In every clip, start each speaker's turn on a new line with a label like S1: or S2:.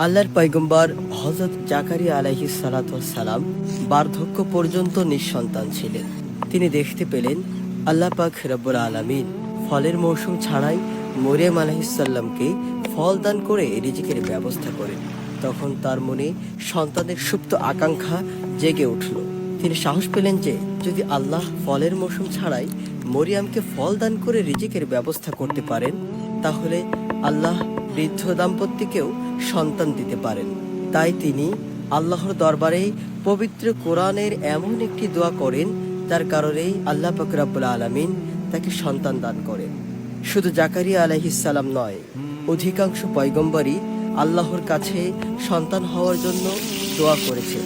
S1: আল্লাহর পয়গম্বর হযরত জাকারিয়া আলাইহিস সালাতু ওয়াস সালাম বার্ধক্য পর্যন্ত নিঃসন্তান ছিলেন। তিনি দেখতে পেলেন আল্লাহ পাক রব্বুল আলামিন ফলের মৌসুম ছাড়াই মরিয়ম আলাইহিস সালামকে ফল দান করে রিজিকের ব্যবস্থা করেন। তখন তার মনে সন্তানের সুপ্ত আকাঙ্ক্ষা জেগে উঠল। তিনি সাহস পেলেন যে যদি আল্লাহ ফলের মৌসুম ছাড়াই মরিয়মকে ফল দান করে রিজিকের ব্যবস্থা করতে পারেন, তাহলে আল্লাহ বৃদ্ধ দাম্পত্যকেও সন্তান দিতে পারেন। তাই তিনি আল্লাহর দরবারে পবিত্র কোরআনের এমন একটি দোয়া করেন যার কারণে আল্লাহ পাক রব্বুল আলামিন তাকে সন্তান দান করেন। শুধু জাকারিয়া আলাইহিস সালাম নয়, অধিকাংশ পয়গম্বরই আল্লাহর কাছে সন্তান হওয়ার জন্য দোয়া করেছে।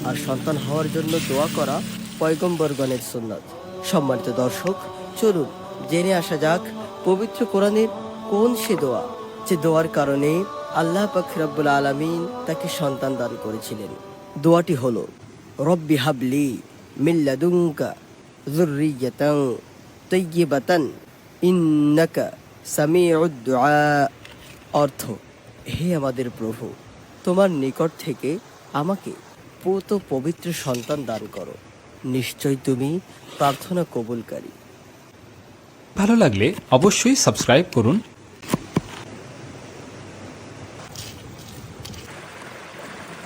S1: আর সন্তান হওয়ার জন্য দোয়া করা পয়গম্বরগণের সুন্নাত। সম্মানিত দর্শক, চলুন জেনে আসা যাক পবিত্র কোরআনের কোন সে দোয়া যে দোয়ার কারণে আল্লাহ পাক রব্বুল আলামিন তাকে সন্তান দান করেছিলেন। দোয়াটি হলো রব্বি হাবলি মিন লাদুনকা যুররিয়াতান তাইয়্যিবাতান ইন্নাকা সামিউদ দুআ। অর্থ: হে আমাদের প্রভু, তোমার নিকট থেকে আমাকে পুত পবিত্র সন্তান দান করো, নিশ্চয় তুমি প্রার্থনা কবুলকারী।
S2: ভালো লাগলে অবশ্যই সাবস্ক্রাইব করুন